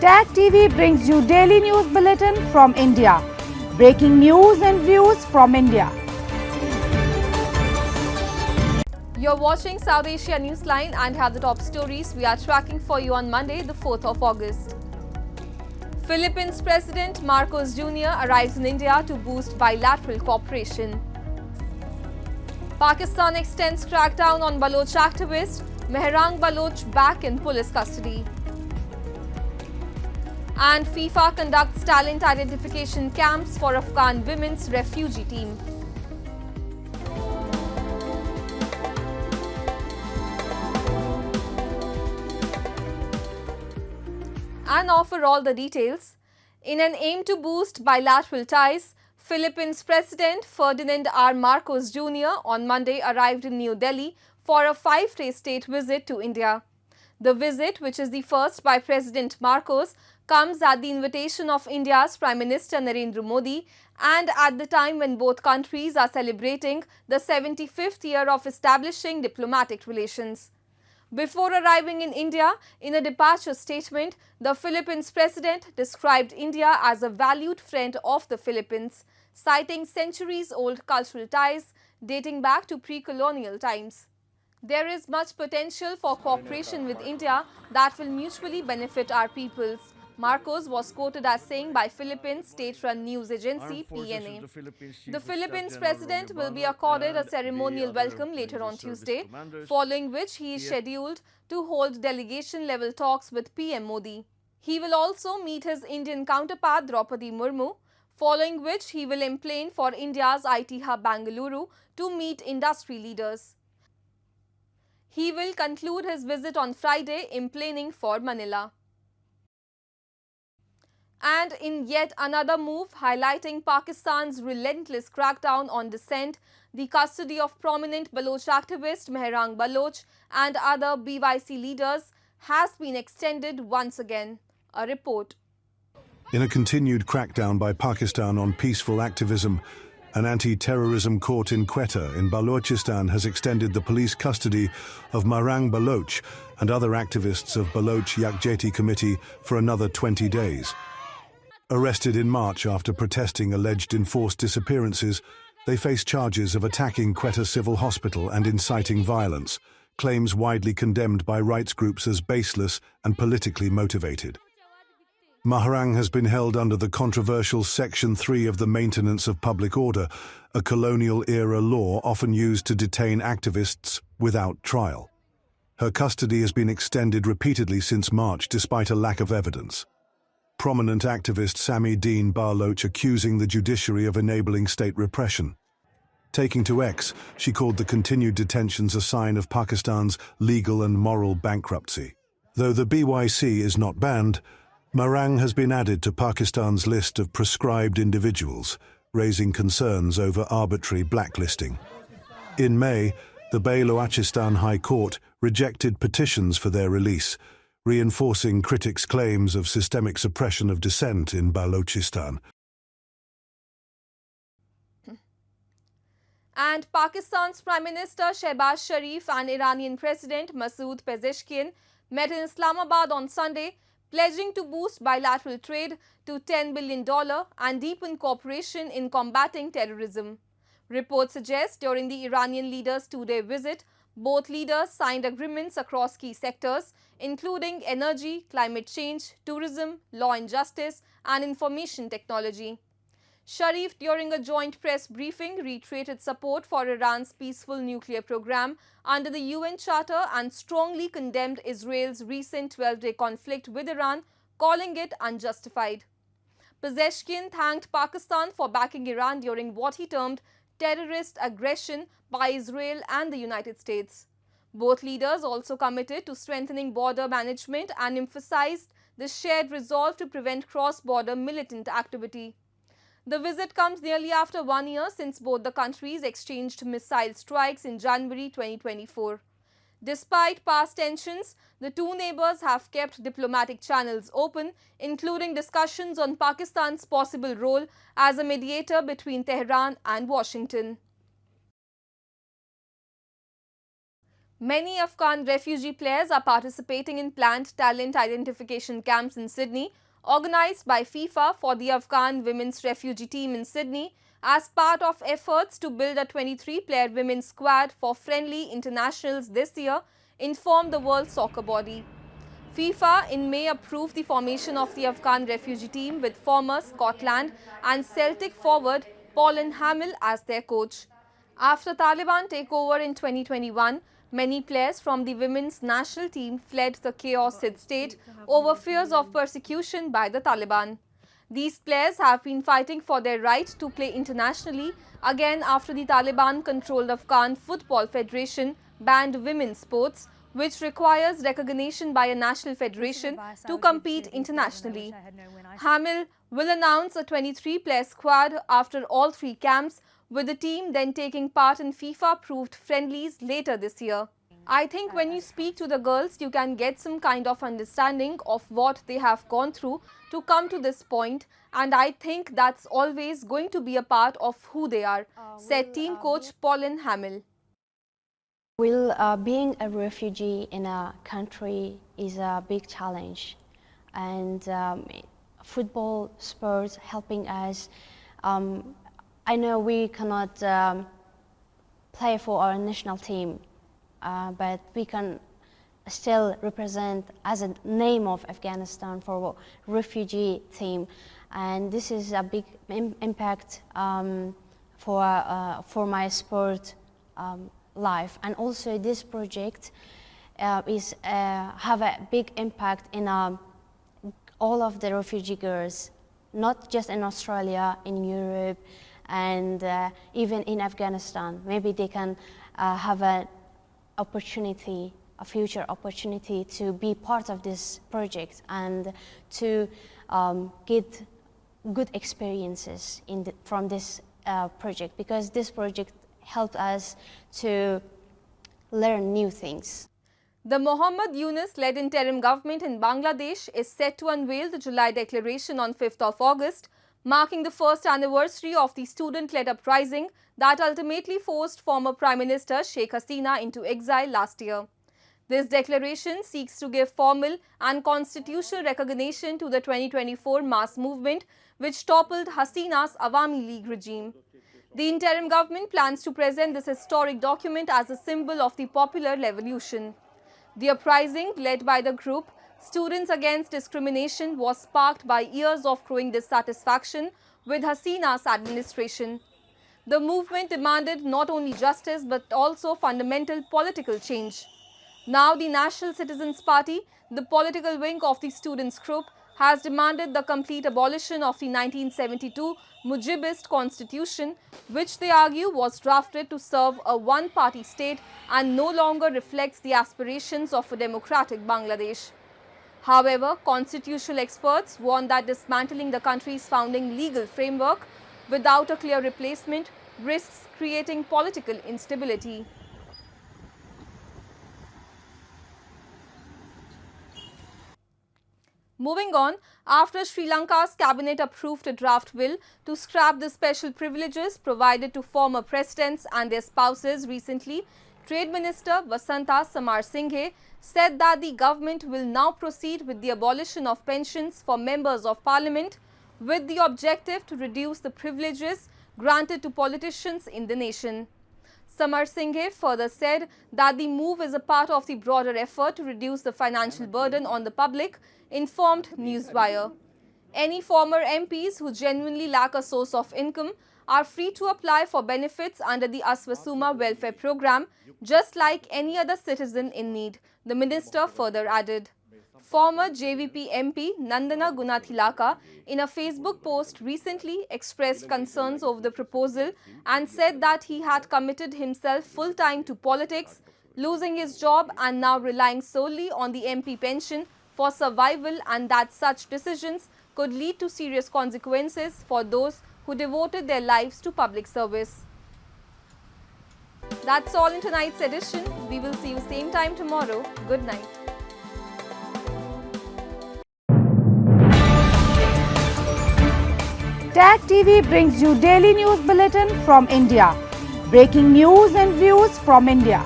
Tag TV brings you daily news bulletin from India. Breaking news and views from India. You're watching South Asia NEWSLINE and have the top stories we are tracking for you on Monday, the 4th of August. Philippines President Marcos Jr. arrives in India to boost bilateral cooperation. Pakistan extends crackdown on Baloch activist Mehrang Baloch back in police custody. And FIFA conducts talent identification camps for Afghan women's refugee team. And now for all the details. In an aim to boost bilateral ties, Philippines President Ferdinand R. Marcos Jr. on Monday arrived in New Delhi for a 5-day state visit to India. The visit, which is the first by President Marcos, comes at the invitation of India's Prime Minister Narendra Modi and at the time when both countries are celebrating the 75th year of establishing diplomatic relations. Before arriving in India, in a departure statement, the Philippines President described India as a valued friend of the Philippines, citing centuries-old cultural ties dating back to pre-colonial times. There is much potential for cooperation with India that will mutually benefit our peoples, Marcos was quoted as saying by Philippines state-run news agency PNA. The Philippines president will be accorded a ceremonial welcome later on Tuesday, following which he is scheduled to hold delegation-level talks with PM Modi. He will also meet his Indian counterpart Draupadi Murmu, following which he will emplain for India's IT hub Bangalore to meet industry leaders. He will conclude his visit on Friday, emplaining for Manila. And in yet another move highlighting Pakistan's relentless crackdown on dissent, the custody of prominent Baloch activist Mehrang Baloch and other BYC leaders has been extended once again. A report. In a continued crackdown by Pakistan on peaceful activism, an anti-terrorism court in Quetta in Balochistan has extended the police custody of Mehrang Baloch and other activists of Baloch Yakjati Committee for another 20 days. Arrested in March after protesting alleged enforced disappearances, they face charges of attacking Quetta Civil Hospital and inciting violence, claims widely condemned by rights groups as baseless and politically motivated. Mehrang has been held under the controversial Section 3 of the Maintenance of Public Order, a colonial-era law often used to detain activists without trial. Her custody has been extended repeatedly since March despite a lack of evidence. Prominent activist Sami Deen Baloch accusing the judiciary of enabling state repression. Taking to X, she called the continued detentions a sign of Pakistan's legal and moral bankruptcy. Though the BYC is not banned, Mehrang has been added to Pakistan's list of proscribed individuals, raising concerns over arbitrary blacklisting. In May, the Balochistan High Court rejected petitions for their release, reinforcing critics' claims of systemic suppression of dissent in Balochistan. And Pakistan's Prime Minister Shehbaz Sharif and Iranian President Masoud Pezeshkian met in Islamabad on Sunday, pledging to boost bilateral trade to $10 billion and deepen cooperation in combating terrorism. Reports suggest during the Iranian leaders' two-day visit, both leaders signed agreements across key sectors, including energy, climate change, tourism, law and justice, and information technology. Sharif, during a joint press briefing, reiterated support for Iran's peaceful nuclear program under the UN Charter and strongly condemned Israel's recent 12-day conflict with Iran, calling it unjustified. Pezeshkian thanked Pakistan for backing Iran during what he termed terrorist aggression by Israel and the United States. Both leaders also committed to strengthening border management and emphasized the shared resolve to prevent cross-border militant activity. The visit comes nearly after 1 year since both the countries exchanged missile strikes in January 2024. Despite past tensions, the two neighbors have kept diplomatic channels open, including discussions on Pakistan's possible role as a mediator between Tehran and Washington. Many Afghan refugee players are participating in planned talent identification camps in Sydney, organized by FIFA for the Afghan women's refugee team in Sydney as part of efforts to build a 23-player women's squad for friendly internationals this year, informed the World Soccer Body. FIFA in May approved the formation of the Afghan refugee team with former Scotland and Celtic forward Pauline Hamill as their coach. After Taliban takeover in 2021, many players from the women's national team fled the chaos-hit state over fears of persecution by the Taliban. These players have been fighting for their right to play internationally again after the Taliban-controlled Afghan Football Federation banned women's sports, which requires recognition by a national federation to compete internationally. Hamill will announce a 23-player squad after all 3 camps, with the team then taking part in FIFA-approved friendlies later this year. I think when you speak to the girls, you can get some kind of understanding of what they have gone through to come to this point, and I think that's always going to be a part of who they are, said team coach Pauline Hamill. Being a refugee in a country is a big challenge, and football sports helping us. I know we cannot play for our national team, but we can still represent as a name of Afghanistan for refugee team, and this is a big impact for my sport life. And also this project have a big impact in all of the refugee girls, not just in Australia, in Europe, and even in Afghanistan. Maybe they can have a future opportunity to be part of this project and to get good experiences from this project, because this project helped us to learn new things. The Mohammad Yunus-led interim government in Bangladesh is set to unveil the July Declaration on 5th of August, marking the first anniversary of the student-led uprising that ultimately forced former Prime Minister Sheikh Hasina into exile last year. This declaration seeks to give formal and constitutional recognition to the 2024 mass movement, which toppled Hasina's Awami League regime. The interim government plans to present this historic document as a symbol of the popular revolution. The uprising, led by the group Students Against Discrimination, was sparked by years of growing dissatisfaction with Hasina's administration. The movement demanded not only justice but also fundamental political change. Now the National Citizens Party, the political wing of the students' group, has demanded the complete abolition of the 1972 Mujibist constitution, which they argue was drafted to serve a one-party state and no longer reflects the aspirations of a democratic Bangladesh. However, constitutional experts warn that dismantling the country's founding legal framework without a clear replacement risks creating political instability. Moving on, after Sri Lanka's cabinet approved a draft bill to scrap the special privileges provided to former presidents and their spouses recently, Trade Minister Vasantha Samarsinghe said that the government will now proceed with the abolition of pensions for members of parliament with the objective to reduce the privileges granted to politicians in the nation. Samarsinghe further said that the move is a part of the broader effort to reduce the financial burden on the public, informed Newswire. Any former MPs who genuinely lack a source of income are free to apply for benefits under the Aswasuma welfare program, just like any other citizen in need, the minister further added. Former JVP MP Nandana Gunathilaka in a Facebook post recently expressed concerns over the proposal and said that he had committed himself full-time to politics, losing his job and now relying solely on the MP pension for survival, and that such decisions could lead to serious consequences for those who devoted their lives to public service. That's all in tonight's edition. We will see you same time tomorrow. Good night. Tag TV brings you daily news bulletin from India. Breaking news and views from India.